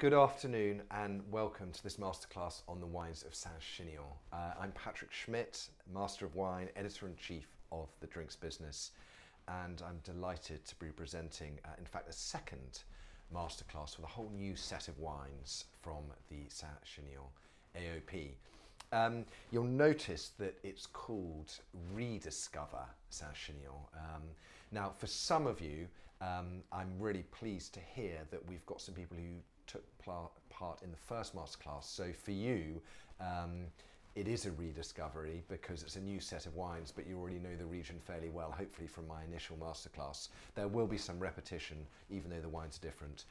Good afternoon and welcome to this masterclass on the wines of Saint-Chinian. I'm Patrick Schmitt, Master of Wine, Editor-in-Chief of the Drinks Business, and I'm delighted to be presenting, in fact, a second masterclass with a whole new set of wines from the Saint-Chinian AOP. You'll notice that it's called Rediscover Saint-Chinian. Now, for some of you, I'm really pleased to hear that we've got some people who took part in the first masterclass. So for you, it is a rediscovery because it's a new set of wines, but you already know the region fairly well, hopefully from my initial masterclass. There will be some repetition, even though the wines are different,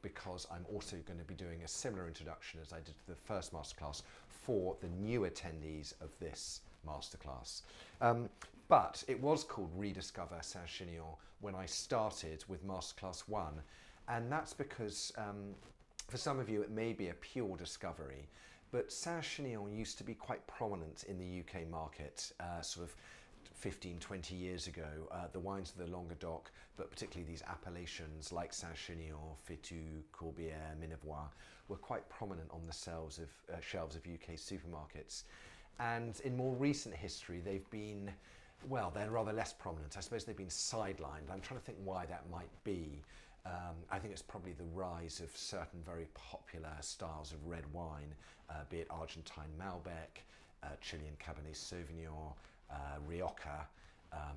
because I'm also going to be doing a similar introduction as I did to the first masterclass for the new attendees of this masterclass. But it was called Rediscover Saint-Chinian when I started with Masterclass 1. And that's because for some of you it may be a pure discovery, but Saint-Chinian used to be quite prominent in the UK market sort of 15, 20 years ago. The wines of the Languedoc, but particularly these appellations like Saint-Chinian, Fétu, Corbière, Minervois were quite prominent on the shelves of UK supermarkets. And in more recent history they've been, well, they're rather less prominent. I suppose they've been sidelined. I'm trying to think why that might be. I think it's probably the rise of certain very popular styles of red wine, be it Argentine Malbec, Chilean Cabernet Sauvignon, Rioja,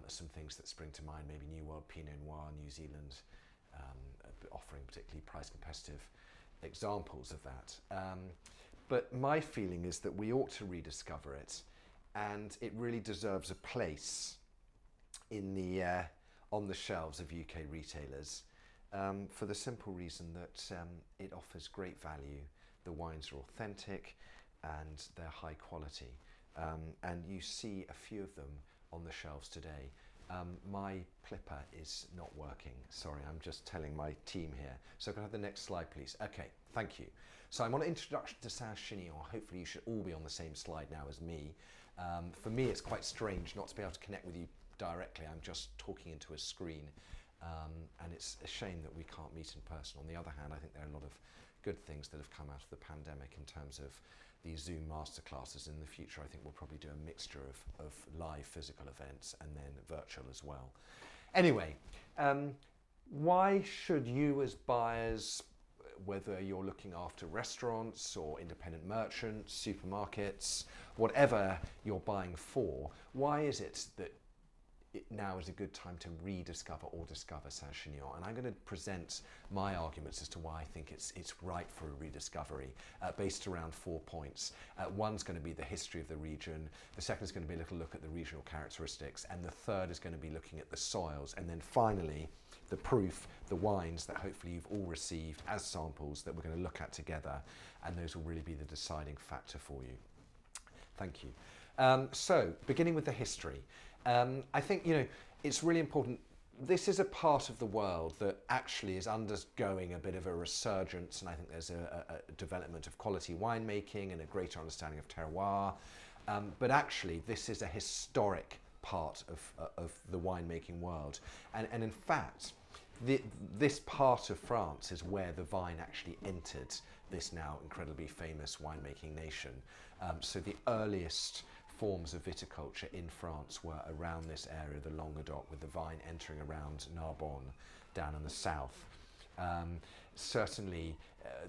some things that spring to mind, maybe New World Pinot Noir, New Zealand, offering particularly price competitive examples of that. But my feeling is that we ought to rediscover it, and it really deserves a place in the, on the shelves of UK retailers. For the simple reason that it offers great value, the wines are authentic and they're high quality. And you see a few of them on the shelves today. My clipper is not working. Sorry, I'm just telling my team here. So can I have the next slide, please? Okay, thank you. So I'm on Introduction to Saint-Chinian. Hopefully you should all be on the same slide now as me. For me, it's quite strange not to be able to connect with you directly. I'm just talking into a screen. And it's a shame that we can't meet in person. On the other hand, I think there are a lot of good things that have come out of the pandemic in terms of these Zoom masterclasses. In the future, I think we'll probably do a mixture of live physical events and then virtual as well. Anyway, why should you as buyers, whether you're looking after restaurants or independent merchants, supermarkets, whatever you're buying for, why is it that now is a good time to rediscover or discover Saint-Chinian? And I'm going to present my arguments as to why I think it's right for a rediscovery, based around 4 points. One's going to be the history of the region, the second is going to be a little look at the regional characteristics, and the third is going to be looking at the soils, and then finally the proof, the wines that hopefully you've all received as samples that we're going to look at together, and those will really be the deciding factor for you. Thank you. So, beginning with the history. I think, it's really important. This is a part of the world that actually is undergoing a bit of a resurgence, and I think there's a development of quality winemaking and a greater understanding of terroir. But actually, this is a historic part of the winemaking world. And in fact, this part of France is where the vine actually entered this now incredibly famous winemaking nation. So the earliest forms of viticulture in France were around this area, the Languedoc, with the vine entering around Narbonne down in the south. Certainly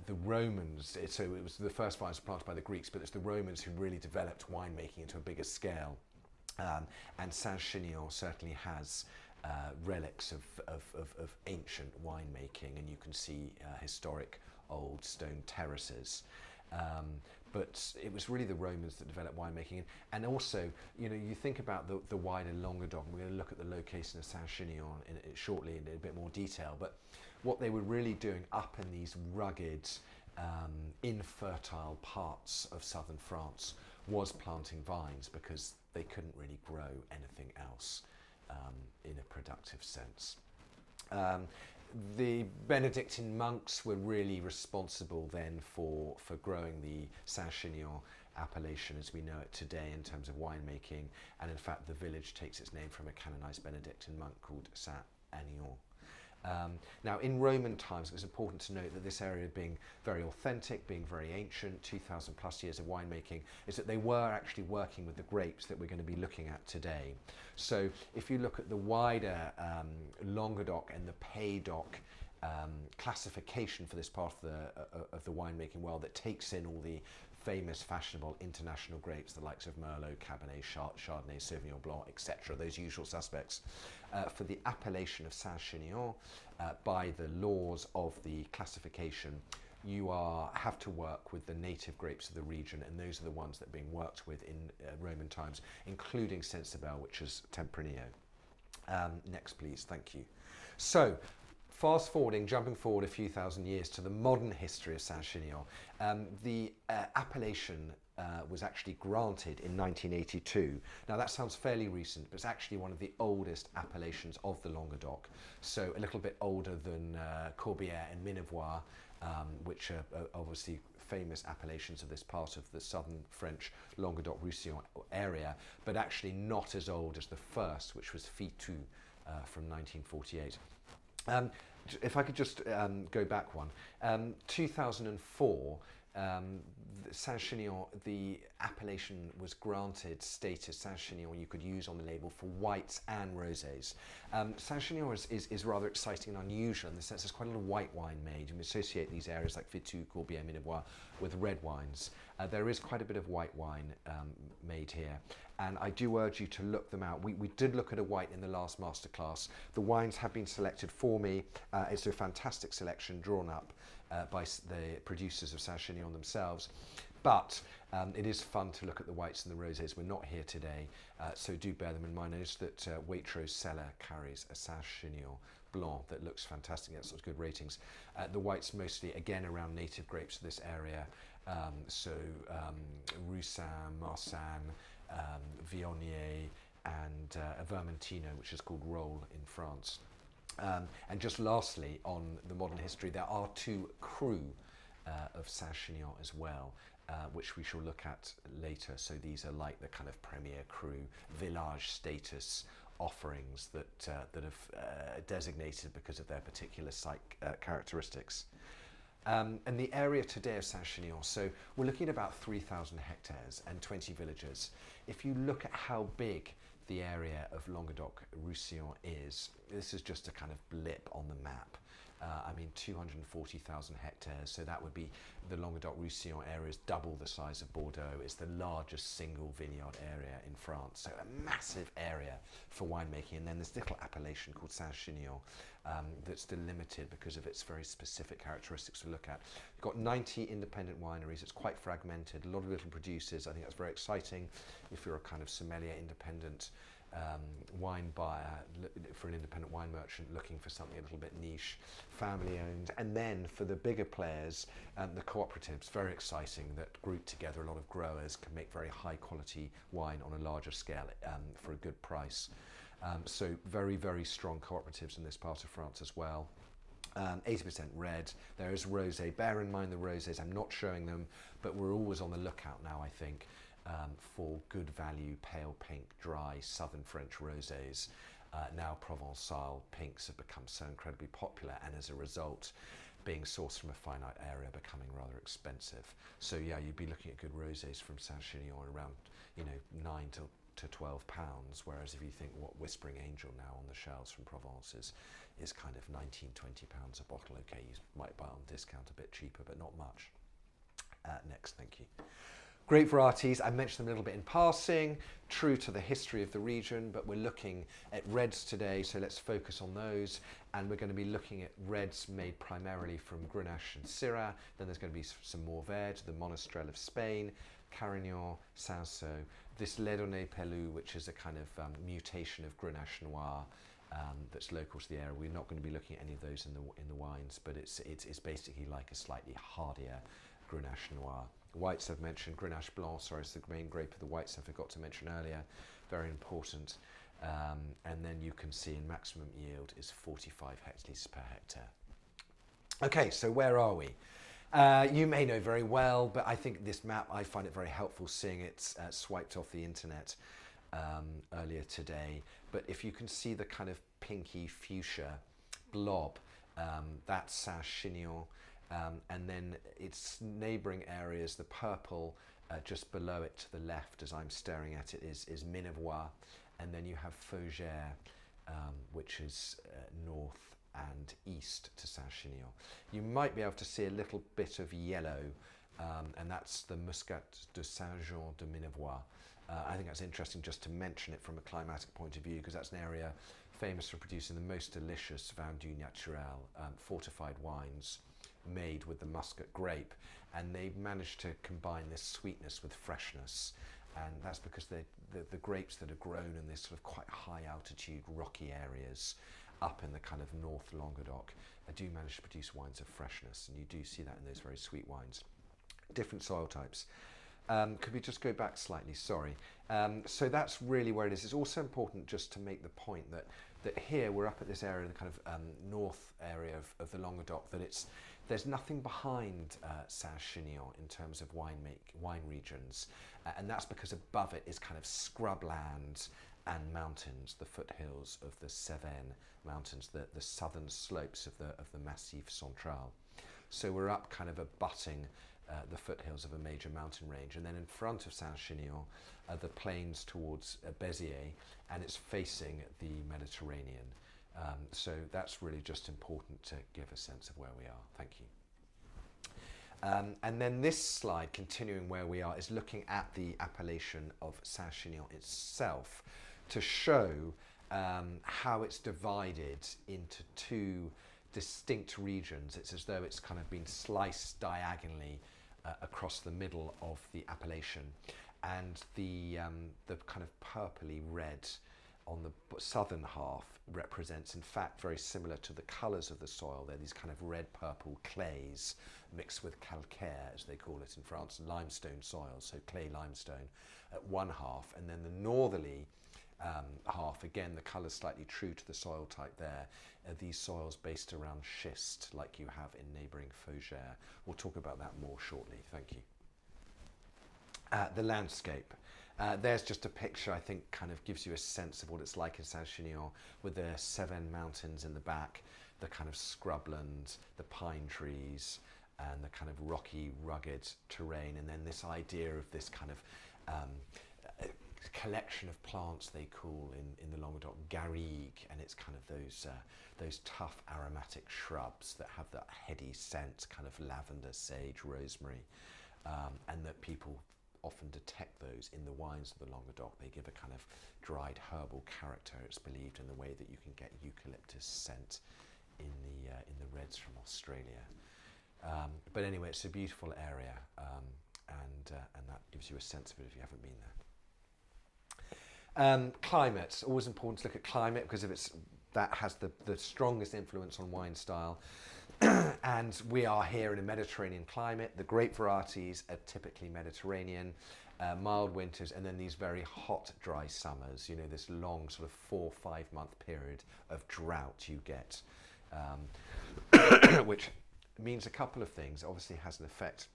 the Romans, so it was the first vines planted by the Greeks, but it's the Romans who really developed winemaking into a bigger scale. And Saint-Chinian certainly has relics of ancient winemaking, and you can see historic old stone terraces. But it was really the Romans that developed winemaking. And also, you think about the wider Languedoc, and we're going to look at the location of Saint-Chinian shortly in a bit more detail, but what they were really doing up in these rugged, infertile parts of southern France was planting vines, because they couldn't really grow anything else in a productive sense. The Benedictine monks were really responsible then for growing the Saint-Chinian appellation as we know it today in terms of winemaking, and in fact the village takes its name from a canonized Benedictine monk called Saint-Aignan. Now, in Roman times, it was important to note that this area being very authentic, being very ancient, 2,000 plus years of winemaking, is that they were actually working with the grapes that we're going to be looking at today. So if you look at the wider Languedoc and the Pays d'Oc classification for this part of the winemaking world that takes in all the famous, fashionable international grapes, the likes of Merlot, Cabernet, Chardonnay, Sauvignon Blanc, etc., those usual suspects. For the appellation of Saint-Chinian, by the laws of the classification, you have to work with the native grapes of the region, and those are the ones that are being worked with in Roman times, including Sensibel, which is Tempranillo. Next, please. Thank you. So, jumping forward a few thousand years to the modern history of Saint-Chinian, the appellation was actually granted in 1982. Now that sounds fairly recent, but it's actually one of the oldest appellations of the Languedoc, so a little bit older than Corbière and Minervois, which are obviously famous appellations of this part of the southern French Languedoc-Roussillon area, but actually not as old as the first, which was Fitou from 1948. If I could just go back one, 2004, Saint-Chinian, the appellation was granted status Saint-Chinian you could use on the label for whites and rosés. Saint-Chinian is rather exciting and unusual in the sense there's quite a lot of white wine made, and we associate these areas like Fitou, Corbière, Minervois with red wines. There is quite a bit of white wine made here, and I do urge you to look them out. We did look at a white in the last masterclass. The wines have been selected for me. It's a fantastic selection drawn up by the producers of Saint-Chinian themselves, but it is fun to look at the whites and the rosés. We're not here today, so do bear them in mind. Notice that Waitrose cellar carries a Saint-Chinian Blanc that looks fantastic, gets such good ratings. The whites mostly, again, around native grapes of this area, so Roussanne, Marsanne, Viognier, and a Vermentino, which is called Rolle in France. And just lastly, on the modern history, there are two crus of Saint-Chinian as well, which we shall look at later. So these are like the kind of premier cru, village status offerings that have designated because of their particular site characteristics. And the area today of Saint-Chinian, so we're looking at about 3,000 hectares and 20 villages. If you look at how big the area of Languedoc-Roussillon is, this is just a kind of blip on the map. I mean, 240,000 hectares, so that would be the Languedoc-Roussillon area is double the size of Bordeaux. It's the largest single vineyard area in France, so a massive area for winemaking. And then this little appellation called Saint-Chinian that's delimited because of its very specific characteristics to look at. You've got 90 independent wineries. It's quite fragmented, a lot of little producers. I think that's very exciting if you're a kind of sommelier independent wine buyer, for an independent wine merchant looking for something a little bit niche, family owned. And then for the bigger players, the cooperatives, very exciting, that group together a lot of growers, can make very high quality wine on a larger scale for a good price. So very, very strong cooperatives in this part of France as well. 80% red. There is rosé. Bear in mind the rosés, I'm not showing them, but we're always on the lookout now, I think, for good value, pale pink, dry, southern French rosés. Now Provençal pinks have become so incredibly popular, and as a result, being sourced from a finite area, becoming rather expensive. So yeah, you'd be looking at good rosés from Saint-Chinian around, you know, £9 to £12, whereas if you think what Whispering Angel now on the shelves from Provence is kind of £19, £20 a bottle. Okay, you might buy on discount a bit cheaper, but not much. Next, thank you. Grape varieties, I mentioned them a little bit in passing, true to the history of the region, but we're looking at reds today, so let's focus on those. And we're going to be looking at reds made primarily from Grenache and Syrah. Then there's going to be some Mourvèdre, the Monastrell of Spain, Carignan, Cinsault, this La Dorni Pelou, which is a kind of mutation of Grenache Noir that's local to the area. We're not going to be looking at any of those in the wines, but it's basically like a slightly hardier Grenache Noir. Whites I've mentioned, Grenache Blanc, sorry, it's the main grape of the whites I forgot to mention earlier, very important. And then you can see in maximum yield is 45 hectolitres per hectare. Okay, so where are we? You may know very well, but I think this map, I find it very helpful seeing it swiped off the internet earlier today. But if you can see the kind of pinky fuchsia blob That's Saint-Chinian, and then its neighbouring areas, the purple just below it to the left as I'm staring at it is Minervois, and then you have Fougères, which is north and east to Saint-Chinian. You might be able to see a little bit of yellow, and that's the Muscat de Saint-Jean de Minervois. I think that's interesting just to mention it from a climatic point of view, because that's an area famous for producing the most delicious vin du naturel, fortified wines made with the Muscat grape, and they've managed to combine this sweetness with freshness, and that's because the grapes that are grown in this sort of quite high altitude rocky areas up in the kind of North Languedoc do manage to produce wines of freshness, and you do see that in those very sweet wines. Different soil types. Could we just go back slightly? Sorry. So that's really where it is. It's also important just to make the point that here we're up at this area, the kind of north area of the Languedoc, that there's nothing behind Saint-Chinian in terms of wine regions, and that's because above it is kind of scrublands and mountains, the foothills of the Cévennes mountains, the southern slopes of the Massif Central. So we're up kind of abutting the foothills of a major mountain range, and then in front of Saint-Chinian are the plains towards Béziers, and it's facing the Mediterranean. So that's really just important to give a sense of where we are. Thank you. And then this slide, continuing where we are, is looking at the appellation of Saint-Chinian itself to show how it's divided into two distinct regions. It's as though it's kind of been sliced diagonally across the middle of the appellation, and the kind of purpley red on the southern half represents, in fact, very similar to the colours of the soil. They're these kind of red-purple clays mixed with calcaire, as they call it in France, limestone soil, so clay limestone at one half, and then the northerly half, again, the colour slightly true to the soil type there, these soils based around schist, like you have in neighbouring Fougères. We'll talk about that more shortly. Thank you. The landscape. There's just a picture, I think, kind of gives you a sense of what it's like in Saint-Chinian, with the Cévennes mountains in the back, the kind of scrublands, the pine trees, and the kind of rocky, rugged terrain, and then this idea of this kind of collection of plants they call in the Languedoc garrigue, and it's kind of those tough aromatic shrubs that have that heady scent, kind of lavender, sage, rosemary, and that people often detect those in the wines of the Languedoc. They give a kind of dried herbal character, it's believed, in the way that you can get eucalyptus scent in the reds from Australia. But anyway, it's a beautiful area, and that gives you a sense of it if you haven't been there. Climate, always important to look at climate, because that has the strongest influence on wine style. And we are here in a Mediterranean climate. The grape varieties are typically Mediterranean, mild winters, and then these very hot, dry summers. You know, this long sort of 4-5 month period of drought you get, which means a couple of things. Obviously has an effect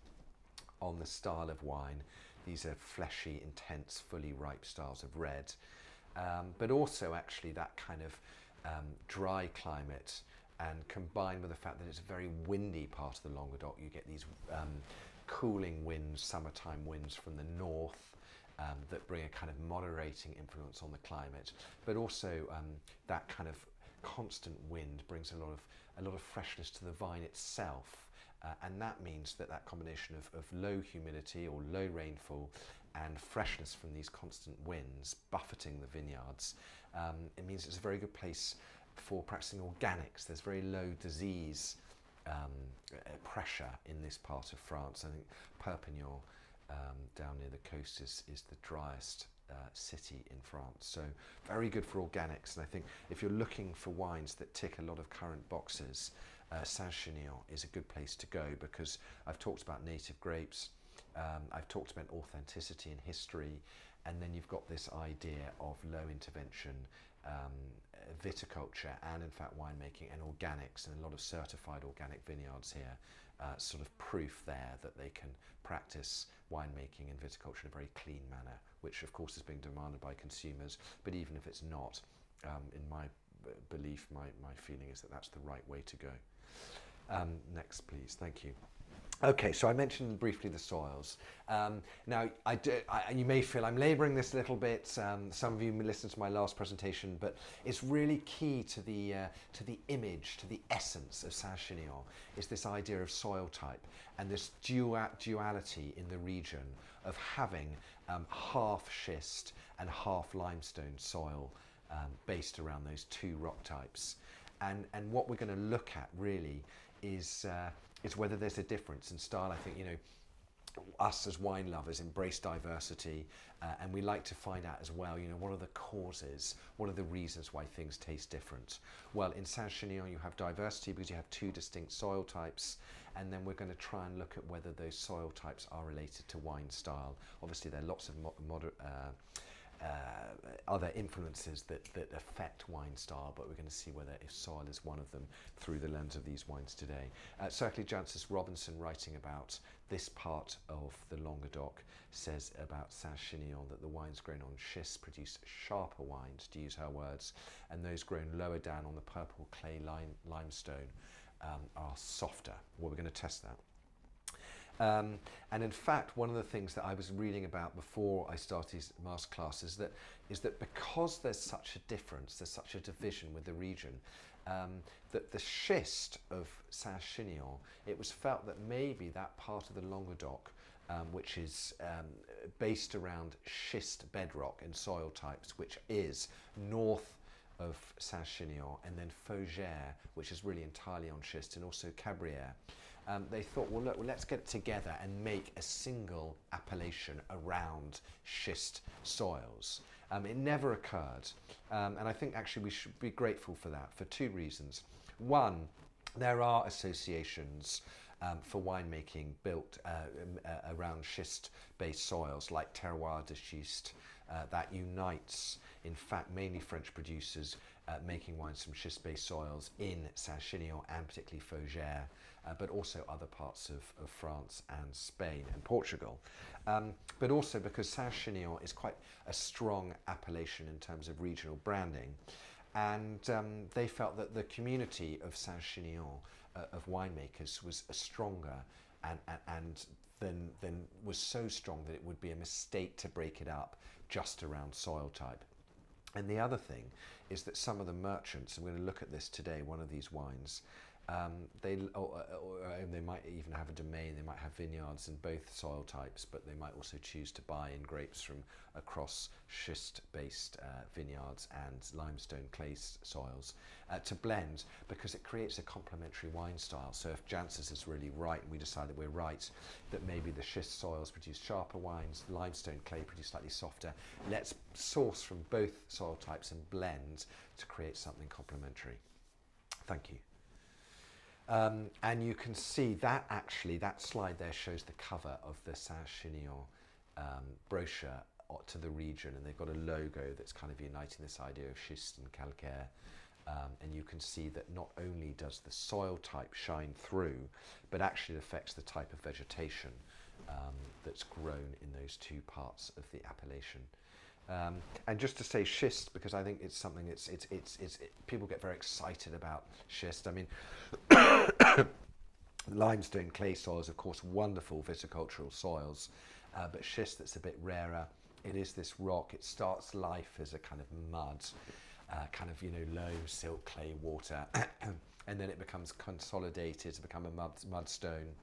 on the style of wine. These are fleshy, intense, fully ripe styles of red, but also actually that kind of dry climate, and combined with the fact that it's a very windy part of the Languedoc, you get these cooling winds, summertime winds from the north that bring a kind of moderating influence on the climate, but also that kind of constant wind brings a lot of freshness to the vine itself, and that means that combination of low humidity or low rainfall and freshness from these constant winds buffeting the vineyards, it means it's a very good place for practicing organics. There's very low disease pressure in this part of France. I think Perpignan down near the coast is the driest city in France, so very good for organics. And I think if you're looking for wines that tick a lot of current boxes, Saint-Chinian is a good place to go, because I've talked about native grapes, I've talked about authenticity and history, and then you've got this idea of low intervention viticulture, and in fact winemaking and organics, and a lot of certified organic vineyards here, sort of proof there that they can practice winemaking and viticulture in a very clean manner, which of course is being demanded by consumers. But even if it's not, in my belief, my feeling is that that's the right way to go. Next, please. Thank you. Okay, so I mentioned briefly the soils. Now, you may feel I'm labouring this a little bit. Some of you listened to my last presentation, but it's really key to the image, to the essence of Saint-Chinian, is this idea of soil type and this duality in the region of having half schist and half limestone soil based around those two rock types. And what we're going to look at really is whether there's a difference in style. I think, you know, us as wine lovers embrace diversity, and we like to find out as well, you know, what are the causes, what are the reasons why things taste different. Well, in Saint-Chinian you have diversity because you have two distinct soil types, and then we're going to try and look at whether those soil types are related to wine style. Obviously there are lots of other influences that affect wine style, but we're going to see whether if soil is one of them through the lens of these wines today. Certainly Jancis Robinson, writing about this part of the Languedoc, says about Saint-Chinian that the wines grown on schist produce sharper wines, to use her words, and those grown lower down on the purple clay limestone are softer. Well, we're going to test that. And in fact, one of the things that I was reading about before I started these masterclass is that because there's such a difference, there's such a division with the region, that the schist of Saint-Chinian, it was felt that maybe that part of the Languedoc, which is based around schist bedrock and soil types, which is north of Saint-Chinian, and then Fougères, which is really entirely on schist, and also Cabrières. They thought, well, look, let's get it together and make a single appellation around schist soils. It never occurred, and I think actually we should be grateful for that for two reasons. One, there are associations for winemaking built around schist-based soils like terroir de schiste that unites, in fact, mainly French producers making wines from schist-based soils in Saint-Chinian and particularly Fougères, but also other parts of France and Spain and Portugal. But also because Saint-Chinian is quite a strong appellation in terms of regional branding. And they felt that the community of Saint-Chinian, of winemakers, was stronger and then was so strong that it would be a mistake to break it up just around soil type. And the other thing is that some of the merchants, and we're going to look at this today, one of these wines, they might even have a domain, they might have vineyards in both soil types, but they might also choose to buy in grapes from across schist-based vineyards and limestone clay soils to blend, because it creates a complementary wine style. So if Jancis is really right, and we decide that we're right, that maybe the schist soils produce sharper wines, limestone clay produce slightly softer, let's source from both soil types and blend to create something complementary. Thank you. And you can see that actually, that slide there shows the cover of the Saint-Chinian brochure to the region, and they've got a logo that's kind of uniting this idea of schist and calcaire. And you can see that not only does the soil type shine through, but actually it affects the type of vegetation that's grown in those two parts of the appellation. And just to say schist, because I think it's something people get very excited about schist. I mean, limestone clay soils, of course, wonderful viticultural soils, but schist that's a bit rarer. It is this rock. It starts life as a kind of mud, kind of, you know, low silt clay water, and then it becomes consolidated to become a mudstone,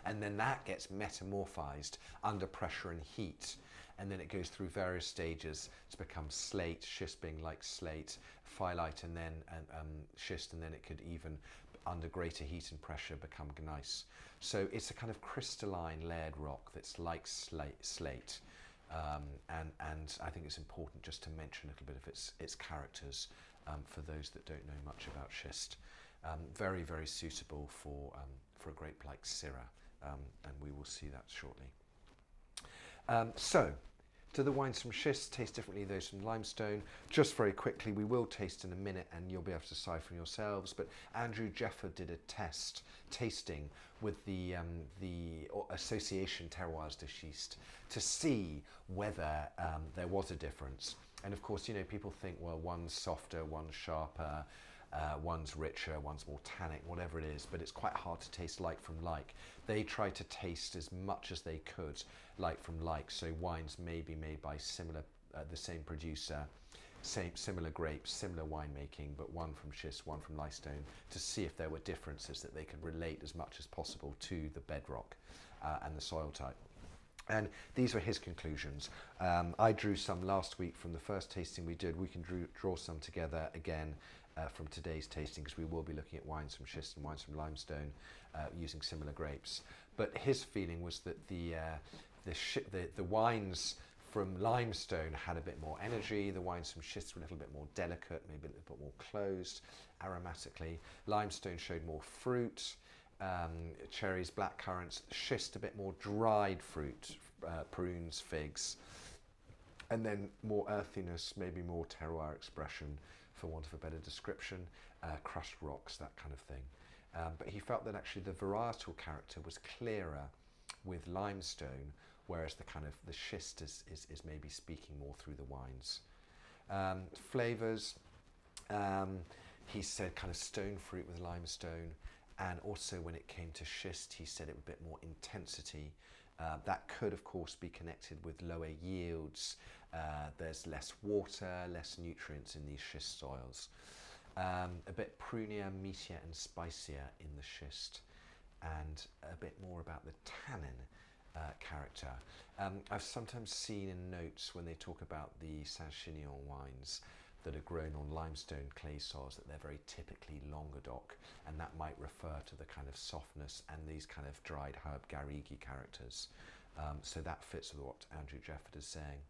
and then that gets metamorphized under pressure and heat. And then it goes through various stages to become slate, schist being like slate, phyllite, and then schist, and then it could even, under greater heat and pressure, become gneiss. So it's a kind of crystalline layered rock that's like slate. And I think it's important just to mention a little bit of its characters for those that don't know much about schist. Very, very suitable for a grape like Syrah, and we will see that shortly. So, do the wines from schist taste differently to those from limestone? Just very quickly, we will taste in a minute and you'll be able to decide for yourselves, but Andrew Jeffer did a tasting with the Association Terroirs de Schiste to see whether there was a difference. And of course, you know, people think, well, one's softer, one's sharper, one's richer, one's more tannic, whatever it is, but it's quite hard to taste like from like. They try to taste as much as they could like from like, so wines may be made by the same producer, similar grapes, similar winemaking, but one from schist, one from limestone, to see if there were differences that they could relate as much as possible to the bedrock and the soil type. And these were his conclusions. I drew some last week from the first tasting we did. We can draw some together again from today's tasting, because we will be looking at wines from schist and wines from limestone using similar grapes. But his feeling was that the wines from limestone had a bit more energy. The wines from schist were a little bit more delicate, maybe a little bit more closed aromatically. Limestone showed more fruit, cherries, blackcurrants. Schist a bit more dried fruit, prunes, figs, and then more earthiness, maybe more terroir expression, for want of a better description, crushed rocks, that kind of thing. But he felt that actually the varietal character was clearer with limestone, whereas the schist is maybe speaking more through the wines. Flavours, he said kind of stone fruit with limestone, and also when it came to schist, he said it a bit more intensity. That could, of course, be connected with lower yields. There's less water, less nutrients in these schist soils. A bit prunier, meatier and spicier in the schist, and a bit more about the tannin character. I've sometimes seen in notes when they talk about the Saint-Chinian wines that are grown on limestone clay soils that they're very typically Languedoc, and that might refer to the kind of softness and these kind of dried herb garrigue characters. So that fits with what Andrew Jefford is saying.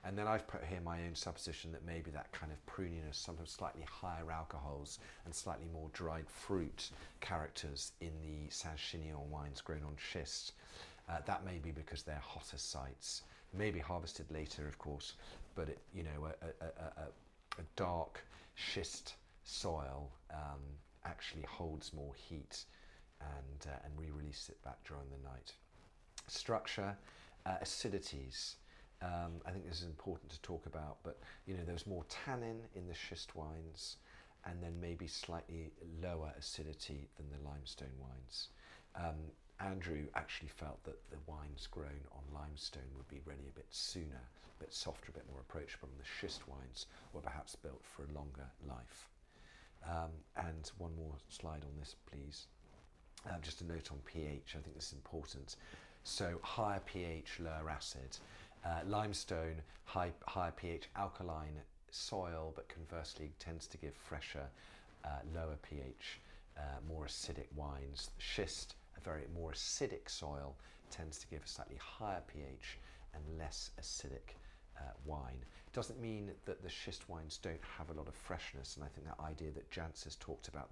And then I've put here my own supposition that maybe that kind of pruniness, sometimes slightly higher alcohols and slightly more dried fruit characters in the Saint-Chinian wines grown on schist. That may be because they're hotter sites, maybe harvested later, of course, but it, you know, a dark schist soil actually holds more heat and re-releases it back during the night. Structure, acidities. I think this is important to talk about, but you know, there's more tannin in the schist wines, and then maybe slightly lower acidity than the limestone wines. Andrew actually felt that the wines grown on limestone would be ready a bit sooner, a bit softer, a bit more approachable, and the schist wines were perhaps built for a longer life. And one more slide on this, please. Just a note on pH, I think this is important. So higher pH, lower acid. Limestone, higher pH, alkaline soil, but conversely tends to give fresher, lower pH, more acidic wines. Schist, a very more acidic soil, tends to give a slightly higher pH and less acidic wine. Doesn't mean that the schist wines don't have a lot of freshness, and I think that idea that Jancis talked about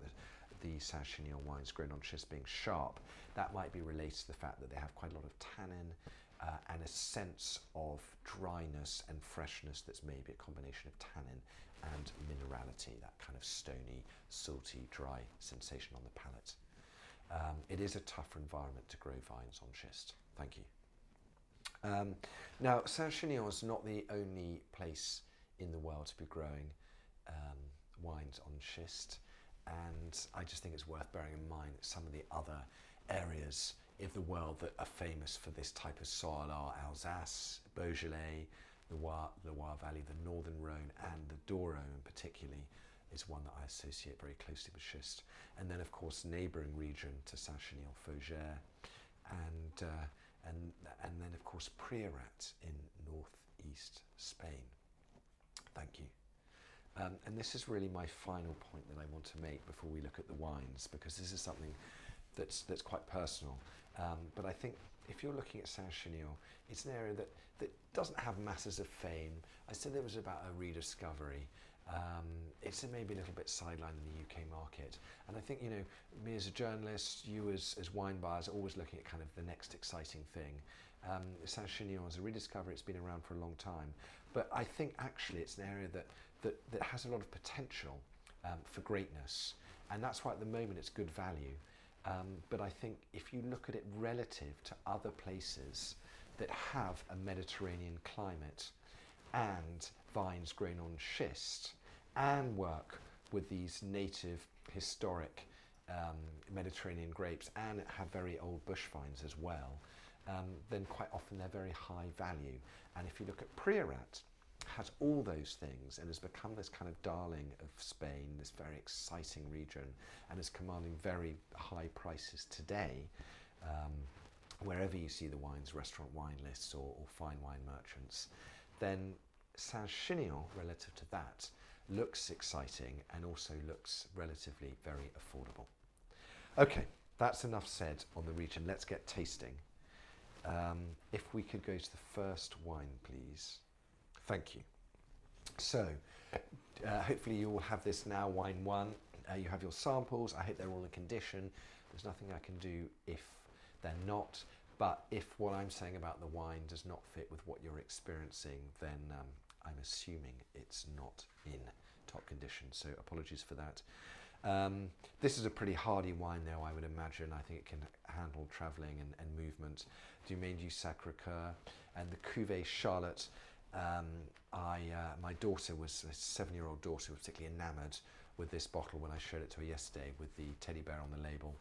the Saint-Chinian wines grown on schist being sharp, that might be related to the fact that they have quite a lot of tannin and a sense of dryness and freshness that's maybe a combination of tannin and minerality, that kind of stony, salty, dry sensation on the palate. It is a tougher environment to grow vines on schist. Thank you. Now, Saint-Chinian is not the only place in the world to be growing wines on schist, and I just think it's worth bearing in mind that some of the other areas of the world that are famous for this type of soil are Alsace, Beaujolais, the Loire Valley, the Northern Rhone, and the Douro in particularly is one that I associate very closely with schist. And then, of course, neighbouring region to Saint-Chinian, Fougères, and then, of course, Priorat in northeast Spain. Thank you. And this is really my final point that I want to make before we look at the wines, because this is something that's quite personal. But I think if you're looking at Saint-Chinian, it's an area that doesn't have masses of fame. I said it was about a rediscovery. It's maybe a little bit sidelined in the UK market. And I think, you know, me as a journalist, you as wine buyers are always looking at kind of the next exciting thing. Saint-Chinian is a rediscovery, it's been around for a long time. But I think actually it's an area that has a lot of potential for greatness. And that's why at the moment it's good value. But I think if you look at it relative to other places that have a Mediterranean climate and vines grown on schist and work with these native historic Mediterranean grapes and have very old bush vines as well, then quite often they're very high value. And if you look at Priorat, has all those things and has become this kind of darling of Spain, this very exciting region, and is commanding very high prices today. Wherever you see the wines, restaurant wine lists or fine wine merchants, then Saint-Chinian, relative to that, looks exciting and also looks relatively very affordable. Okay, that's enough said on the region. Let's get tasting. If we could go to the first wine, please. Thank you. So, hopefully you will have this now, wine one. You have your samples. I hope they're all in condition. There's nothing I can do if they're not. But if what I'm saying about the wine does not fit with what you're experiencing, then I'm assuming it's not in top condition. So apologies for that. This is a pretty hardy wine though, I would imagine. I think it can handle travelling and movement. Domaine du Sacré-Cœur and the Cuvée Charlotte. My daughter was, a 7-year-old daughter, was particularly enamoured with this bottle when I showed it to her yesterday with the teddy bear on the label.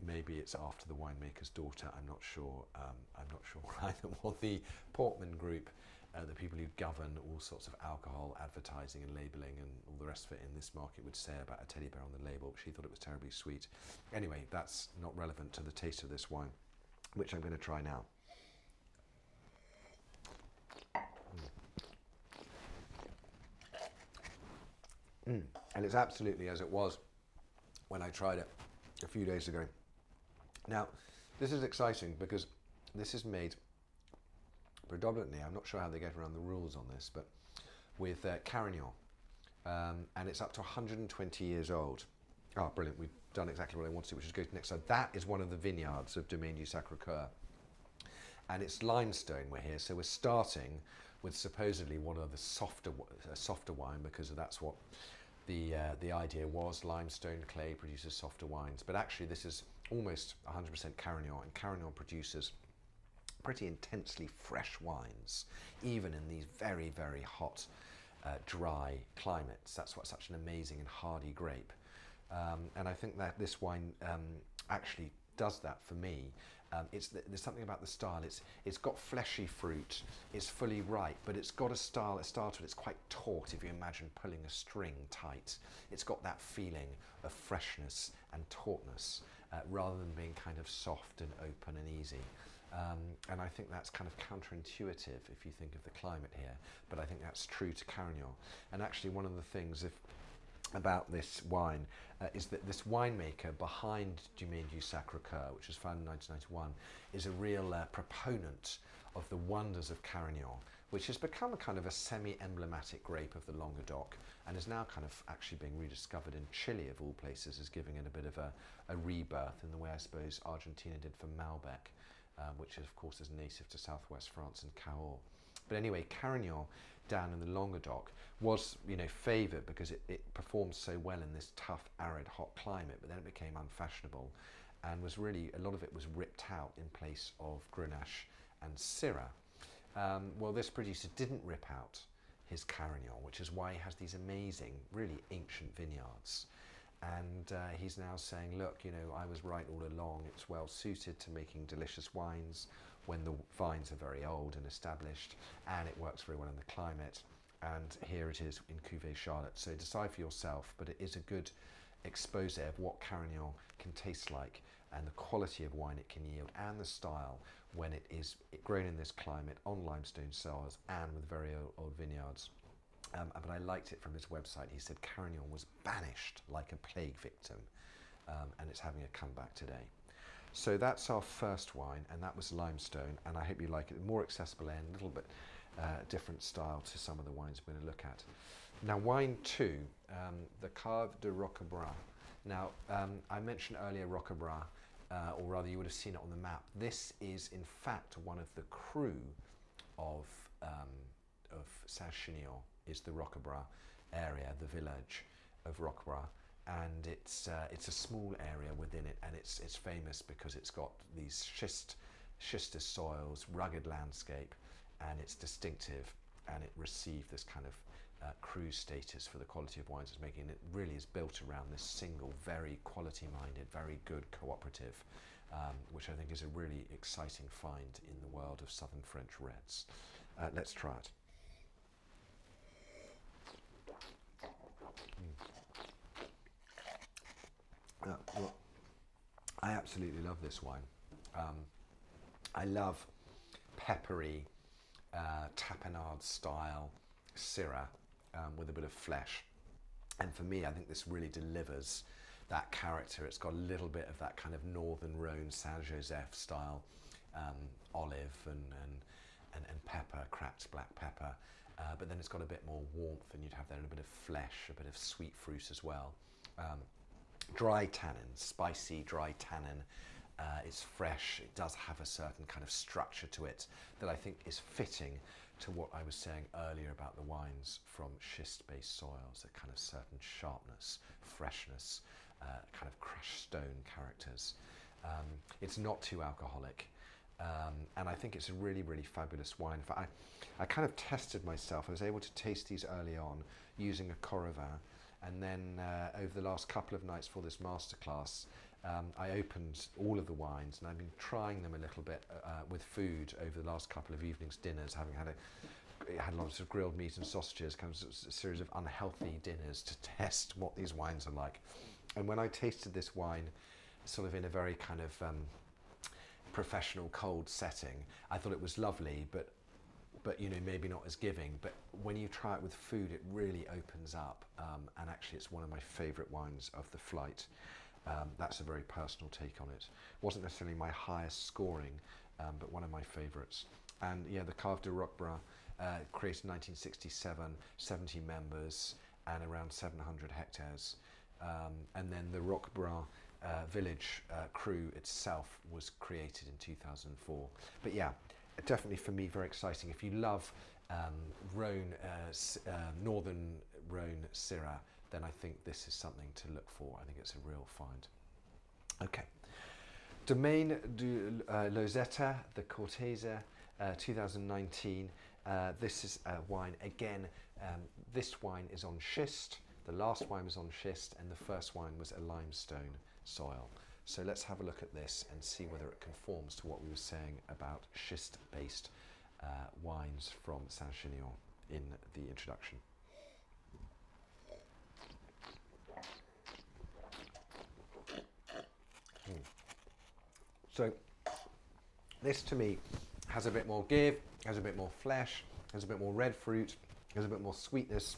Maybe it's after the winemaker's daughter, I'm not sure. I'm not sure either what the Portman Group, the people who govern all sorts of alcohol advertising and labelling and all the rest of it in this market, would say about a teddy bear on the label. She thought it was terribly sweet. Anyway, that's not relevant to the taste of this wine, which I'm going to try now. And it's absolutely as it was when I tried it a few days ago. Now, this is exciting because this is made predominantly, I'm not sure how they get around the rules on this, but with Carignan, and it's up to 120 years old. Oh, brilliant, we've done exactly what I wanted to, which is go to the next slide. That is one of the vineyards of Domaine du Sacré-Cœur, and it's limestone we're here, so we're starting with supposedly one of the softer wine, because that's what the idea was. Limestone clay produces softer wines, but actually this is almost 100% Carignan, and Carignan produces pretty intensely fresh wines, even in these very, very hot, dry climates. That's what's such an amazing and hardy grape. And I think that this wine actually does that for me. There's something about the style. It's got fleshy fruit, it's fully ripe, but it's got a style to it. It's quite taut, if you imagine pulling a string tight. It's got that feeling of freshness and tautness, rather than being kind of soft and open and easy. And I think that's kind of counterintuitive if you think of the climate here, but I think that's true to Carignan. And actually one of the things about this wine is that this winemaker behind Domaine du Sacré-Cœur, which was founded in 1991, is a real proponent of the wonders of Carignan, which has become a kind of a semi-emblematic grape of the Languedoc, and is now kind of actually being rediscovered in Chile, of all places, as giving it a bit of a rebirth in the way I suppose Argentina did for Malbec, which of course is native to southwest France and Cahors. But anyway, Carignan down in the Languedoc was, favoured because it performed so well in this tough, arid, hot climate, but then it became unfashionable and was really, a lot of it was ripped out in place of Grenache and Syrah. Well, this producer didn't rip out his Carignan, which is why he has these amazing, really ancient vineyards. And he's now saying, look, I was right all along. It's well suited to making delicious wines when the vines are very old and established, and it works very well in the climate. And here it is in Cuvée Charlotte. So decide for yourself, but it is a good expose of what Carignan can taste like and the quality of wine it can yield and the style when it is grown in this climate on limestone soils and with very old vineyards. But I liked it from his website. He said Carignan was banished like a plague victim, and it's having a comeback today. So that's our first wine, and that was limestone, and I hope you like it. More accessible end, a little bit different style to some of the wines we're going to look at. Now wine two, the Cave de Roquebrune. Now I mentioned earlier Roquebrune, or rather you would have seen it on the map. This is in fact one of the cru of Saint-Chinian, is the Roquebrune area, the village of Roquebrune, and it's a small area within it, and it's famous because it's got these schistous soils, rugged landscape, and it's distinctive. and it received this kind of cruise status for the quality of wines it's making. It really is built around this single, very quality-minded, very good cooperative, which I think is a really exciting find in the world of Southern French reds. Let's try it. Well, I absolutely love this wine. I love peppery, tapenade style Syrah with a bit of flesh. And for me, I think this really delivers that character. It's got a little bit of that kind of Northern Rhone Saint-Joseph style olive and pepper, cracked black pepper. But then it's got a bit more warmth, and you'd have there, and a bit of flesh, a bit of sweet fruit as well. Dry tannin, spicy dry tannin. It's fresh. It does have a certain kind of structure to it that I think is fitting to what I was saying earlier about the wines from schist-based soils, a kind of certain sharpness, freshness, kind of crushed stone characters. It's not too alcoholic, and I think it's a really, really fabulous wine. I kind of tested myself. I was able to taste these early on using a Coravin, and then over the last couple of nights for this masterclass, I opened all of the wines, and I've been trying them a little bit with food over the last couple of evenings' dinners, having had lots of grilled meat and sausages, kind of a series of unhealthy dinners to test what these wines are like. And when I tasted this wine, sort of in a very kind of professional cold setting, I thought it was lovely, but you know, maybe not as giving. But when you try it with food, it really opens up, and actually it's one of my favourite wines of the flight. That's a very personal take on it. Wasn't necessarily my highest scoring, but one of my favourites. And yeah, the Cave de Roquebrun, created in 1967, 70 members and around 700 hectares. And then the Roquebrun village crew itself was created in 2004. But yeah, definitely for me very exciting. If you love Rhone, Northern Rhone Syrah, then I think this is something to look for. I think it's a real find. Okay. Domaine du Losetta the Cortezer, 2019. This is a wine, again, this wine is on schist. The last wine was on schist, and the first wine was a limestone soil. So let's have a look at this and see whether it conforms to what we were saying about schist-based wines from Saint-Chinian in the introduction. So this to me has a bit more give, has a bit more flesh, has a bit more red fruit, has a bit more sweetness.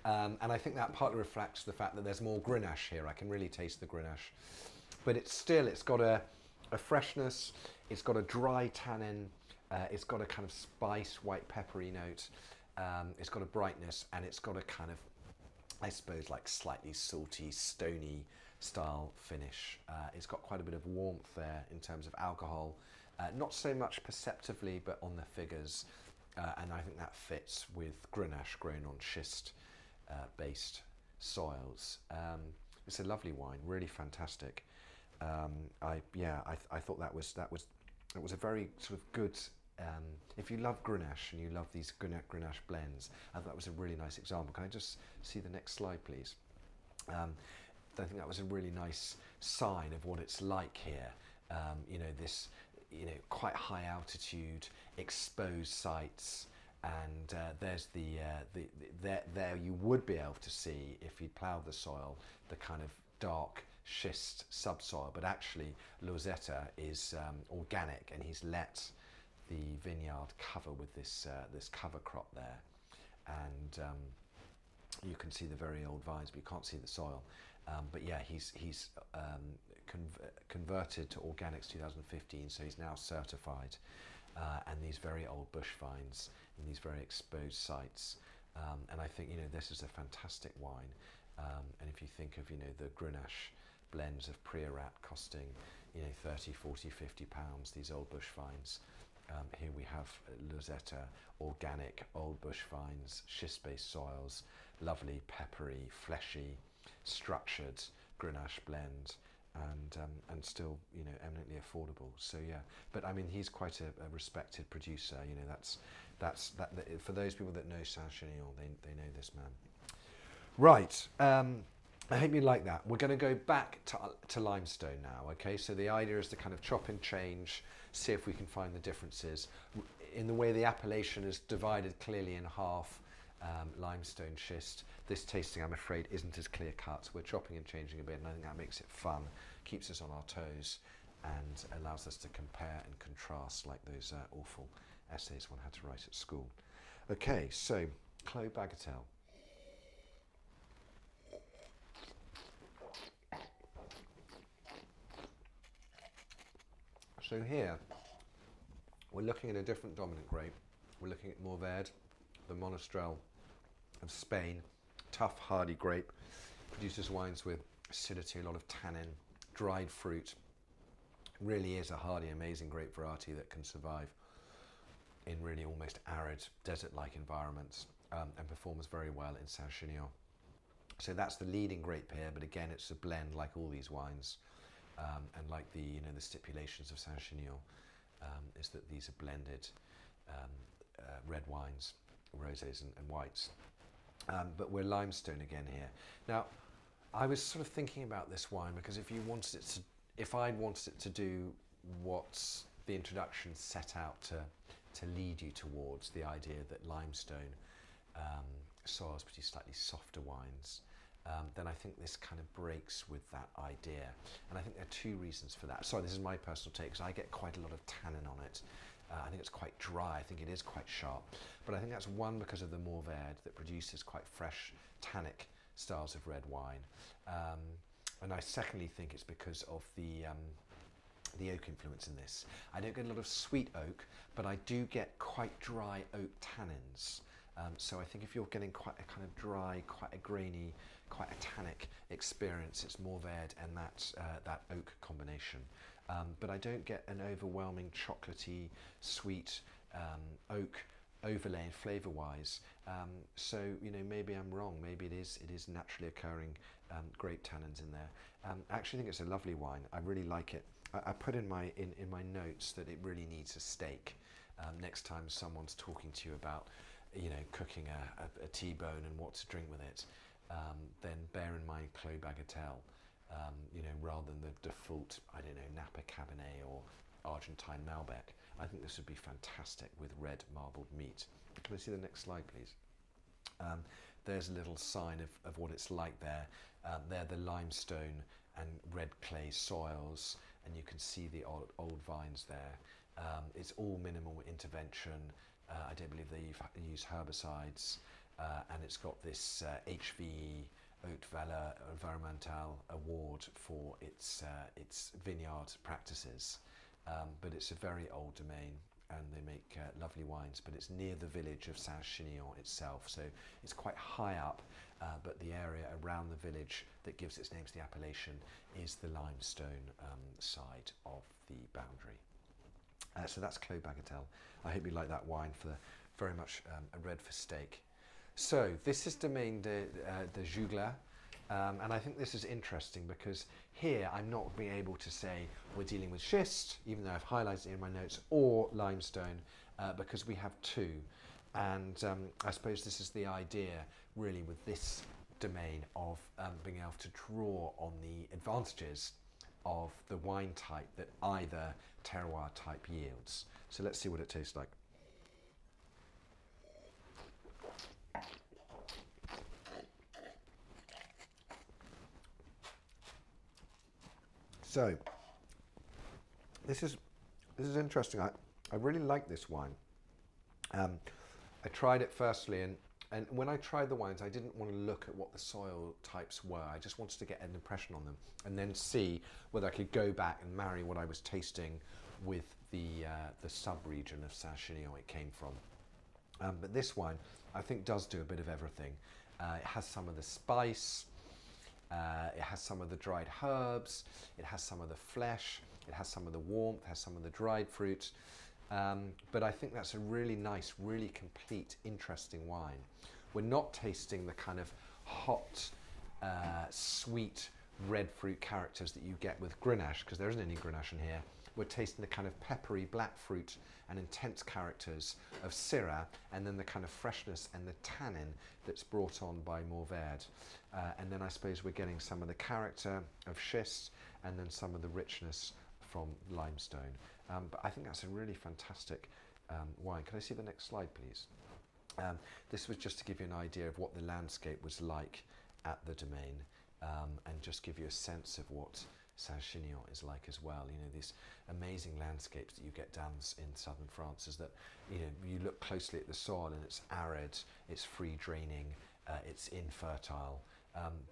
And I think that partly reflects the fact that there's more Grenache here. I can really taste the Grenache. But it's got a freshness, it's got a dry tannin, it's got a kind of spice, white peppery note, it's got a brightness, and it's got a kind of, I suppose, like slightly salty, stony style finish. It's got quite a bit of warmth there in terms of alcohol, not so much perceptively, but on the figures. And I think that fits with Grenache grown on schist based soils. It's a lovely wine, really fantastic. I thought that was a very sort of good. If you love Grenache and you love these Grenache blends, I thought that was a really nice example. Can I just see the next slide, please? I think that was a really nice sign of what it's like here. You know, this, you know, quite high altitude, exposed sites, and there's there you would be able to see, if you ploughed the soil, the kind of dark schist subsoil. But actually, Losetta is organic, and he's let the vineyard cover with this this cover crop there, and you can see the very old vines, but you can't see the soil. But yeah, he's converted to organics 2015, so he's now certified, and these very old bush vines in these very exposed sites. And I think, you know, this is a fantastic wine. And if you think of, you know, the Grenache blends of Priorat costing, you know, 30, 40, 50 pounds, these old bush vines. Here we have Losetta, organic old bush vines, schist-based soils, lovely, peppery, fleshy, structured Grenache blend, and still, you know, eminently affordable. So yeah, but I mean, he's quite a respected producer. You know, that's for those people that know Saint-Chinian, they know this man. Right. I hope you like that. We're going to go back to limestone now. Okay, so the idea is to kind of chop and change, see if we can find the differences in the way the appellation is divided clearly in half. Limestone schist. This tasting, I'm afraid, isn't as clear cut. We're chopping and changing a bit, and I think that makes it fun, keeps us on our toes, and allows us to compare and contrast like those awful essays one had to write at school. Okay, so Clos Bagatelle. So here, we're looking at a different dominant grape. We're looking at Mourvèdre, the Monastrell of Spain, tough, hardy grape, produces wines with acidity, a lot of tannin, dried fruit. Really is a hardy, amazing grape variety that can survive in really almost arid, desert-like environments, and performs very well in Saint-Chinian. So that's the leading grape here, but again, it's a blend like all these wines, and like the the stipulations of Saint-Chinian, is that these are blended red wines, rosés and whites. But we're limestone again here. Now, I was sort of thinking about this wine because if I'd wanted it to do what the introduction set out to lead you towards, the idea that limestone soils produce slightly softer wines, then I think this kind of breaks with that idea. And I think there are two reasons for that. Sorry, this is my personal take, because I get quite a lot of tannin on it. I think it's quite dry, I think it is quite sharp. But I think that's one because of the Mourvèdre that produces quite fresh, tannic styles of red wine. And I secondly think it's because of the oak influence in this. I don't get a lot of sweet oak, but I do get quite dry oak tannins. So I think if you're getting quite a kind of dry, quite a grainy, quite a tannic experience, it's Mourvèdre and that oak combination. But I don't get an overwhelming chocolatey, sweet oak overlay flavour-wise. So maybe I'm wrong. Maybe it is naturally occurring grape tannins in there. I actually think it's a lovely wine. I really like it. I put in my notes that it really needs a steak. Next time someone's talking to you about cooking a T-bone and what to drink with it, then bear in mind Clos Bagatelle. Rather than the default, I don't know, Napa Cabernet or Argentine Malbec. I think this would be fantastic with red marbled meat. Can I see the next slide, please? There's a little sign of what it's like there. They're the limestone and red clay soils, and you can see the old vines there. It's all minimal intervention. I don't believe they use herbicides, and it's got this HVE, Haute Valeur Environmental Award for its vineyard practices. But it's a very old domain, and they make lovely wines, but it's near the village of Saint-Chinian itself, so it's quite high up, but the area around the village that gives its name to the appellation is the limestone side of the boundary. So that's Clos Bagatelle. I hope you like that wine, for very much a red for steak. So this is Domaine de Jouglar, and I think this is interesting because here I'm not being able to say we're dealing with schist, even though I've highlighted it in my notes, or limestone, because we have two. And I suppose this is the idea really with this domain of being able to draw on the advantages of the wine type that either terroir type yields. So let's see what it tastes like. So this is interesting. I really like this wine. I tried it firstly, and when I tried the wines, I didn't want to look at what the soil types were. I just wanted to get an impression on them and then see whether I could go back and marry what I was tasting with the sub-region of Saint-Chinian it came from. But this wine, I think, does do a bit of everything. It has some of the spice, it has some of the dried herbs, it has some of the flesh, it has some of the warmth, it has some of the dried fruit. But I think that's a really nice, really complete, interesting wine. We're not tasting the kind of hot, sweet, red fruit characters that you get with Grenache, because there isn't any Grenache in here. We're tasting the kind of peppery black fruit and intense characters of Syrah, and then the kind of freshness and the tannin that's brought on by Mourvedre. And then I suppose we're getting some of the character of schist, and then some of the richness from limestone. But I think that's a really fantastic wine. Can I see the next slide, please? This was just to give you an idea of what the landscape was like at the domain, and just give you a sense of what Saint-Chinian is like as well. You know, these amazing landscapes that you get down in southern France is that, you know, you look closely at the soil and it's arid, it's free draining, it's infertile,